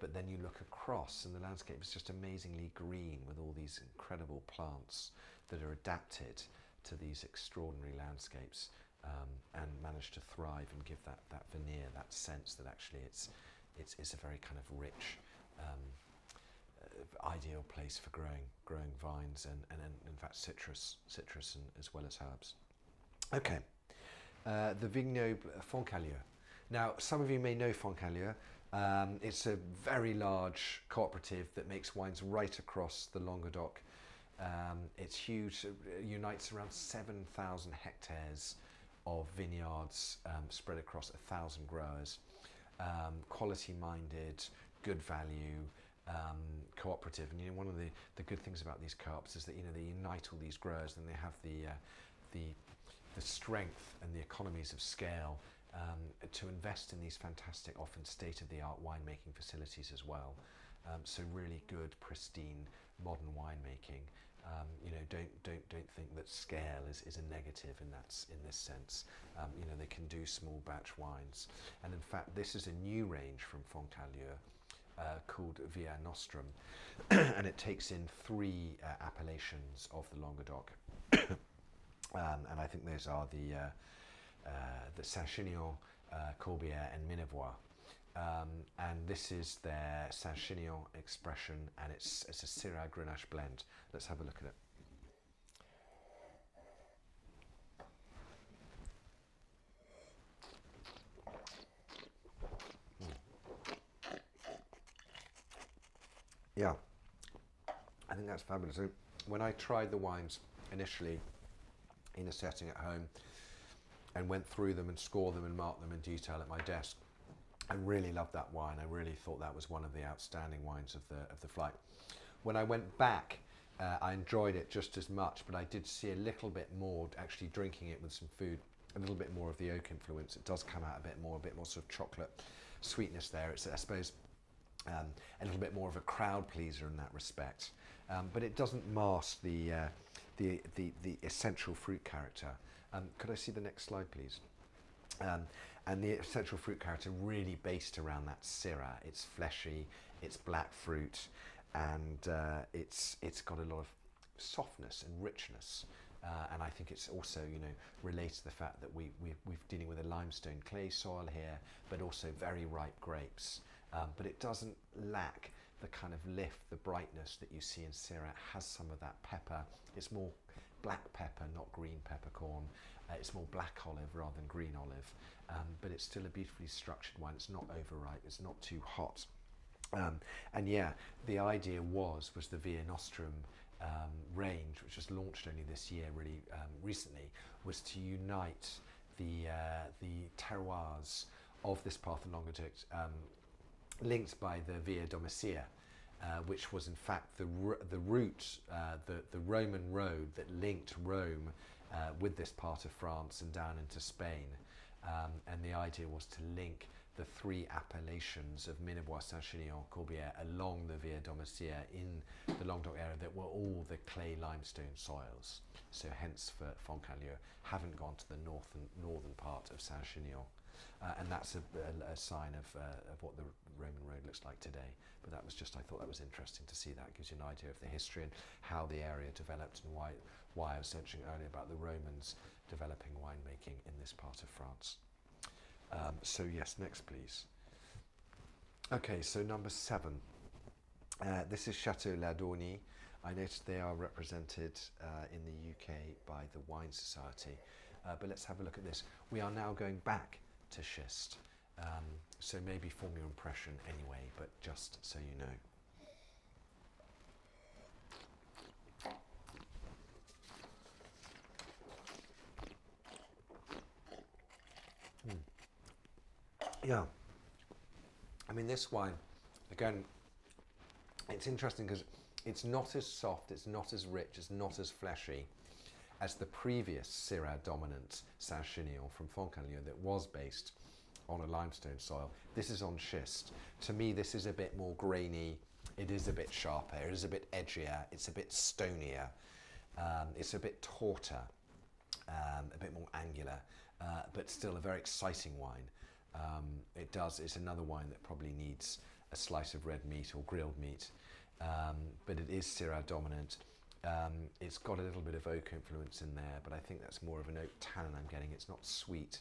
but then you look across and the landscape is just amazingly green with all these incredible plants that are adapted to these extraordinary landscapes, and manage to thrive and give that veneer, that sense that actually it's a very kind of rich, ideal place for growing vines and in fact citrus and as well as herbs. Okay, the vignoble Foncalieu. Now, some of you may know Foncalieu. It's a very large cooperative that makes wines right across the Languedoc. It's huge, unites around 7,000 hectares of vineyards spread across 1,000 growers. Quality-minded, good value, cooperative. And you know, one of the good things about these co-ops is that, you know, they unite all these growers and they have the strength and the economies of scale to invest in these fantastic, often state-of-the-art winemaking facilities as well. So really good, pristine, modern winemaking. You know, don't think that scale is a negative in this sense. You know, they can do small batch wines, and in fact, this is a new range from Foncalieu called Via Nostrum, and it takes in 3 appellations of the Languedoc, and I think those are the Saint-Chinian, Corbière, and Minevois. And this is their Saint-Chinian expression, and it's a Syrah Grenache blend. Let's have a look at it. Yeah, I think that's fabulous. So when I tried the wines initially in a setting at home and went through them and scored them and marked them in detail at my desk, I really loved that wine. I really thought that was one of the outstanding wines of the flight. When I went back, I enjoyed it just as much, but I did see a little bit more, actually drinking it with some food, a little bit more of the oak influence. It does come out a bit more sort of chocolate sweetness there. It's, I suppose, a little bit more of a crowd pleaser in that respect, but it doesn't mask the essential fruit character. Could I see the next slide, please? And the essential fruit character really based around that Syrah. It's fleshy, it's black fruit, and it's got a lot of softness and richness. And I think it's also, you know, related to the fact that we're dealing with a limestone clay soil here, but also very ripe grapes. But it doesn't lack the kind of lift, the brightness that you see in Syrah. It has some of that pepper. It's more black pepper, not green peppercorn. It's more black olive rather than green olive. But it's still a beautifully structured wine. It's not overripe. It's not too hot. And yeah, the idea was the Via Nostrum range, which was launched only this year, really recently, was to unite the terroirs of this part of Languedoc, linked by the Via Domitia, which was in fact the route, the Roman road that linked Rome with this part of France and down into Spain. And the idea was to link the 3 appellations of Minevois, Saint-Chinian, Corbière along the Via Domitia in the Languedoc area that were all the clay limestone soils. So hence for Foncalieu, haven't gone to the northern part of Saint-Chinian. And that's a sign of what the Roman road looks like today. But that was just, I thought that was interesting to see. That gives you an idea of the history and how the area developed, and why I was mentioning earlier about the Romans developing winemaking in this part of France. So yes, next please. Okay, so number 7. This is Chateau La Dorni. I noticed they are represented in the UK by the Wine Society. But let's have a look at this. We are now going back to schist. So maybe form your impression anyway, but just so you know. Yeah. I mean, this wine, again, it's interesting because it's not as soft, it's not as rich, it's not as fleshy as the previous Syrah dominant Saint-Chinian from Fontainebleau that was based on a limestone soil. This is on schist. To me, this is a bit more grainy, it is a bit sharper, it is a bit edgier, it's a bit stonier, it's a bit tauter, a bit more angular, but still a very exciting wine. It's another wine that probably needs a slice of red meat or grilled meat, but it is Syrah dominant. It's got a little bit of oak influence in there, but I think that's more of an oak tannin I'm getting. It's not sweet,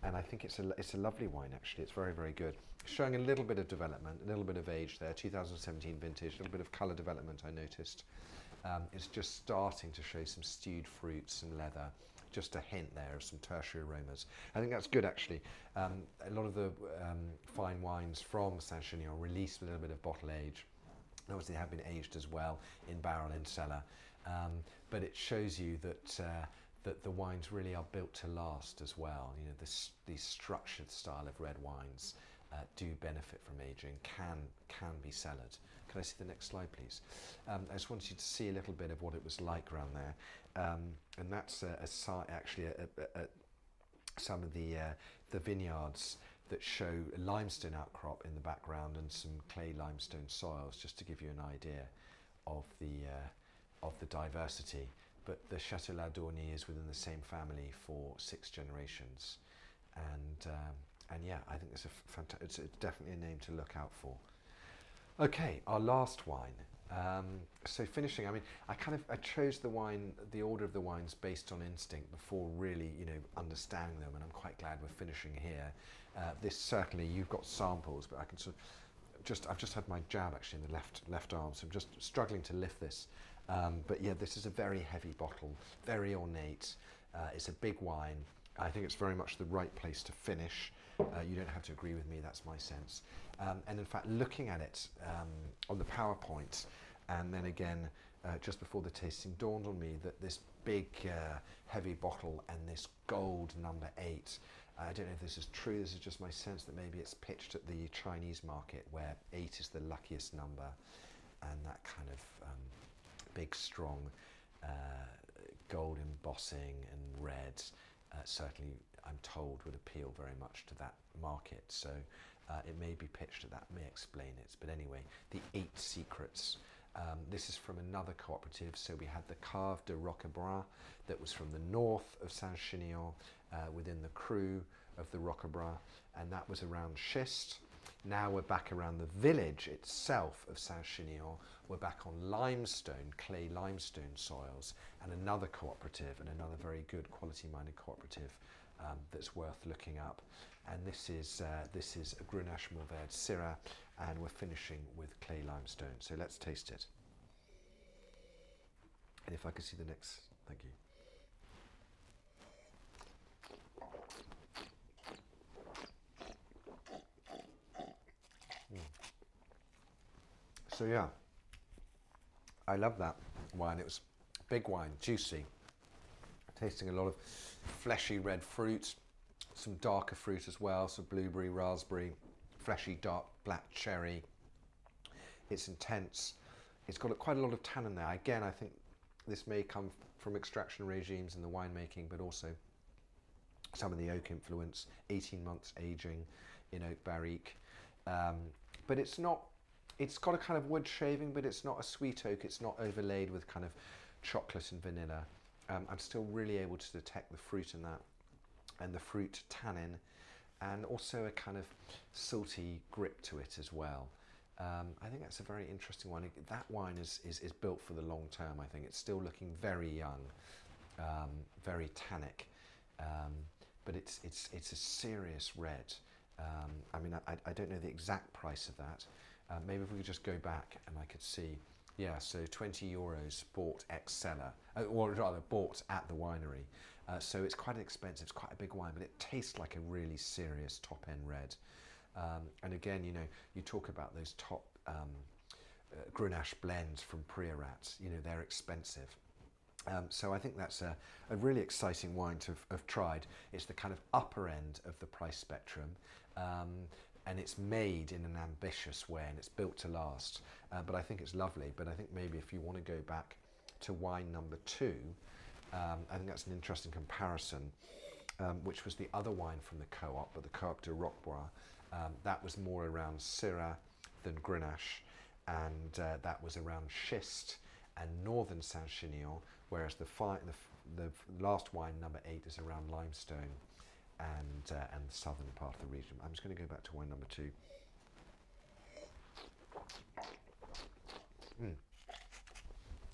and I think it's a lovely wine actually. It's very, very good. Showing a little bit of development, a little bit of age there. 2017 vintage, a little bit of colour development I noticed. It's just starting to show some stewed fruits, some leather. Just a hint there of some tertiary aromas. I think that's good actually. A lot of the fine wines from Saint-Chinian are released with a little bit of bottle age. Obviously they have been aged as well in barrel in cellar, but it shows you that that the wines really are built to last as well. You know, these structured style of red wines do benefit from aging, can be cellared. Can I see the next slide, please? I just wanted you to see a little bit of what it was like around there, and that's actually some of the vineyards that show a limestone outcrop in the background and some clay limestone soils, just to give you an idea of the diversity. But the Chateau La Dorni is within the same family for 6 generations, and yeah, I think it's definitely a name to look out for. Okay, our last wine. So finishing, I mean, I chose the order of the wines based on instinct before really, understanding them, and I'm quite glad we're finishing here. This certainly, you've got samples, but I can I've just had my jab actually in the left arm, so I'm just struggling to lift this. But yeah, this is a very heavy bottle, very ornate. It's a big wine. I think it's very much the right place to finish. You don't have to agree with me, that's my sense. And in fact, looking at it on the PowerPoint, and then again, just before the tasting, dawned on me that this big, heavy bottle and this gold number 8, I don't know if this is true, this is just my sense that maybe it's pitched at the Chinese market where 8 is the luckiest number, and that kind of big, strong gold embossing and red certainly, I'm told, would appeal very much to that market. So it may be pitched at that, may explain it. But anyway, the 8 secrets. This is from another cooperative. So we had the Cave de Roquebrun that was from the north of Saint-Chinian, within the cru of the Roquebrun, and that was around schist. Now we're back around the village itself of Saint-Chinian. We're back on limestone, clay limestone soils, and another cooperative, and another very good quality-minded cooperative that's worth looking up. And this is a Grenache Mourvèdre Syrah, and we're finishing with clay limestone. So let's taste it. And if I could see the next, thank you. So yeah, I love that wine. It was big wine, juicy, tasting a lot of fleshy red fruit, some darker fruit as well, so blueberry, raspberry, fleshy dark black cherry. It's intense. It's got quite a lot of tannin there. Again, I think this may come from extraction regimes in the winemaking, but also some of the oak influence, 18 months aging in oak barrique. But it's not, it's got a kind of wood shaving, but it's not a sweet oak. It's not overlaid with kind of chocolate and vanilla. I'm still really able to detect the fruit in that, and the fruit tannin, and also a kind of salty grip to it as well. I think that's a very interesting one. That wine is built for the long term. I think it's still looking very young, very tannic, but it's a serious red. I mean, I don't know the exact price of that. Maybe if we could just go back and I could see. Yeah, so 20 euros bought ex-cellar, or rather bought at the winery. So it's quite expensive, it's quite a big wine, but it tastes like a really serious top-end red. And again, you know, you talk about those top Grenache blends from Priorat, you know, they're expensive. So I think that's a really exciting wine to have tried. It's the kind of upper end of the price spectrum. and it's made in an ambitious way, and it's built to last. But I think it's lovely. But I think maybe if you want to go back to wine number 2, I think that's an interesting comparison, which was the other wine from the co-op, but the co-op de Roquebois. That was more around Syrah than Grenache, and that was around schist and northern Saint-Chinian, whereas the last wine, number 8, is around limestone and the southern part of the region. I'm just going to go back to wine number 2.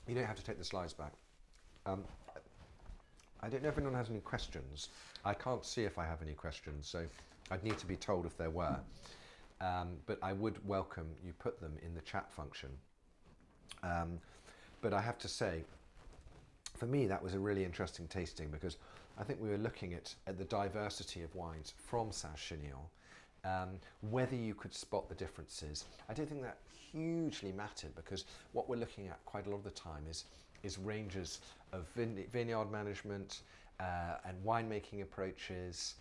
You don't have to take the slides back. I don't know if anyone has any questions. I can't see if I have any questions, so I'd need to be told if there were. But I would welcome you put them in the chat function. But I have to say, for me, that was a really interesting tasting, because I think we were looking at the diversity of wines from Saint-Chinian, whether you could spot the differences. I don't think that hugely mattered, because what we're looking at quite a lot of the time is ranges of vineyard management and winemaking approaches,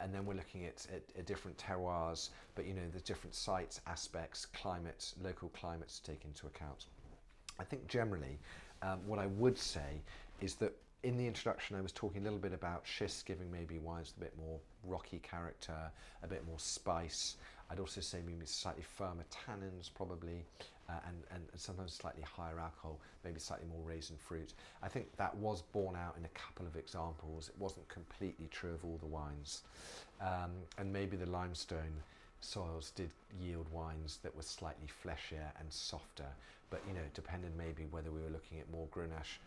and then we're looking at different terroirs, but you know, the different sites, aspects, climates, local climates to take into account. I think generally, what I would say is that in the introduction I was talking a little bit about schist giving maybe wines a bit more rocky character, a bit more spice. I'd also say maybe slightly firmer tannins probably, and sometimes slightly higher alcohol, maybe slightly more raisin fruit. I think that was borne out in a couple of examples. It wasn't completely true of all the wines. And maybe the limestone soils did yield wines that were slightly fleshier and softer, but you know, it depended maybe whether we were looking at more Grenache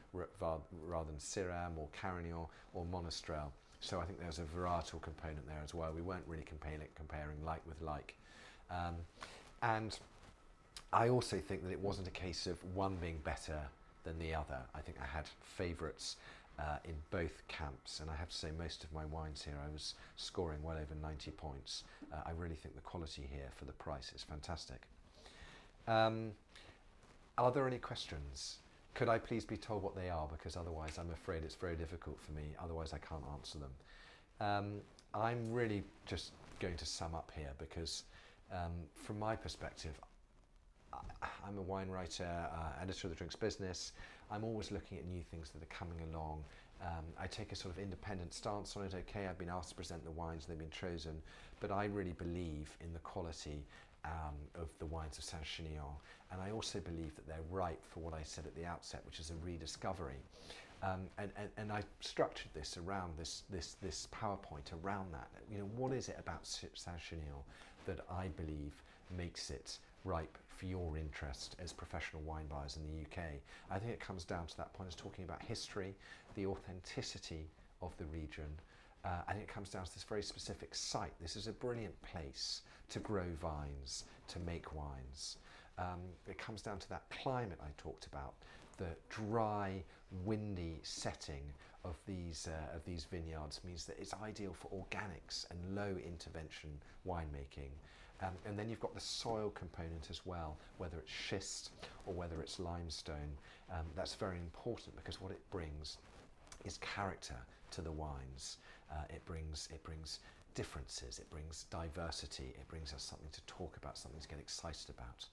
rather than Syrah, more Carignan or Monastrell. So I think there was a varietal component there as well. We weren't really comparing like with like. And I also think that it wasn't a case of one being better than the other. I think I had favourites in both camps, and I have to say most of my wines here I was scoring well over 90 points. I really think the quality here for the price is fantastic. Are there any questions? Could I please be told what they are, because otherwise I'm afraid it's very difficult for me, otherwise I can't answer them. I'm really just going to sum up here, because from my perspective, I'm a wine writer, editor of the Drinks Business. I'm always looking at new things that are coming along. I take a sort of independent stance on it. Okay, I've been asked to present the wines, they've been chosen, but I really believe in the quality of the wines of Saint-Chinian, and I also believe that they're ripe for what I said at the outset, which is a rediscovery. And I structured this around this PowerPoint around that. You know, what is it about Saint-Chinian that I believe makes it ripe for your interest as professional wine buyers in the UK? I think it comes down to that point. I was talking about history, the authenticity of the region. I think it comes down to this very specific site. This is a brilliant place to grow vines, to make wines. It comes down to that climate I talked about, the dry, windy setting of these vineyards means that it's ideal for organics and low intervention winemaking. And then you've got the soil component as well, whether it's schist or whether it's limestone. That's very important, because what it brings is character to the wines. It brings differences, it brings diversity, it brings us something to talk about, something to get excited about.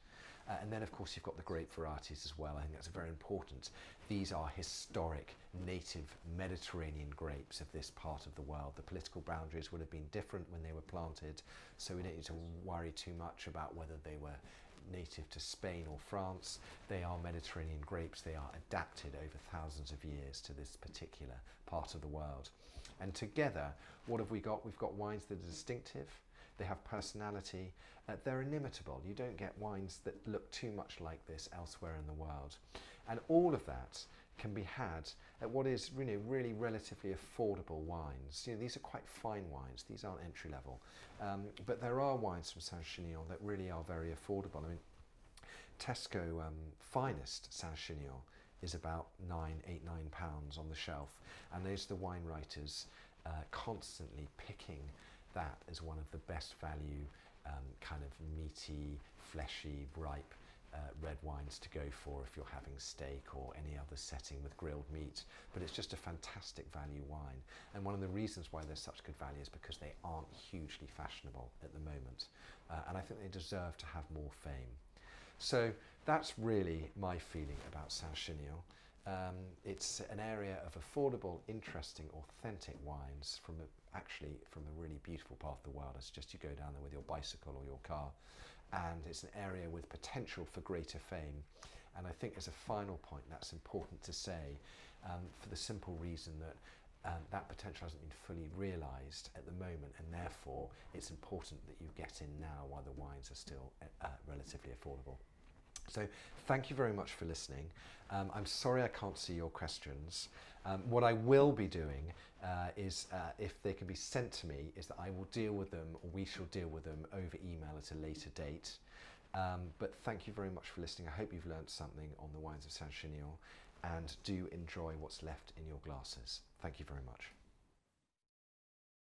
And then of course you've got the grape varieties as well. I think that's very important. These are historic, native Mediterranean grapes of this part of the world. The political boundaries would have been different when they were planted, so we don't need to worry too much about whether they were native to Spain or France. They are Mediterranean grapes. They are adapted over thousands of years to this particular part of the world. And together, what have we got? We've got wines that are distinctive, they have personality, they're inimitable. You don't get wines that look too much like this elsewhere in the world. And all of that can be had at what is, you know, really relatively affordable wines. You know, these are quite fine wines, these aren't entry level. But there are wines from Saint-Chinian that really are very affordable. I mean, Tesco finest Saint-Chinian is about £8, £9 on the shelf, and there's the wine writers constantly picking that as one of the best value kind of meaty, fleshy, ripe red wines to go for if you're having steak or any other setting with grilled meat, but it's just a fantastic value wine. And one of the reasons why they're such good value is because they aren't hugely fashionable at the moment, and I think they deserve to have more fame. So that's really my feeling about Saint-Chinian. It's an area of affordable, interesting, authentic wines from a really beautiful part of the world. It's just you go down there with your bicycle or your car, and it's an area with potential for greater fame. And I think as a final point, that's important to say, for the simple reason that that potential hasn't been fully realised at the moment, and therefore it's important that you get in now while the wines are still relatively affordable. So thank you very much for listening. I'm sorry I can't see your questions. What I will be doing is, if they can be sent to me, is that I will deal with them, or we shall deal with them over email at a later date. But thank you very much for listening. I hope you've learned something on the wines of Saint-Chinian, and do enjoy what's left in your glasses. Thank you very much.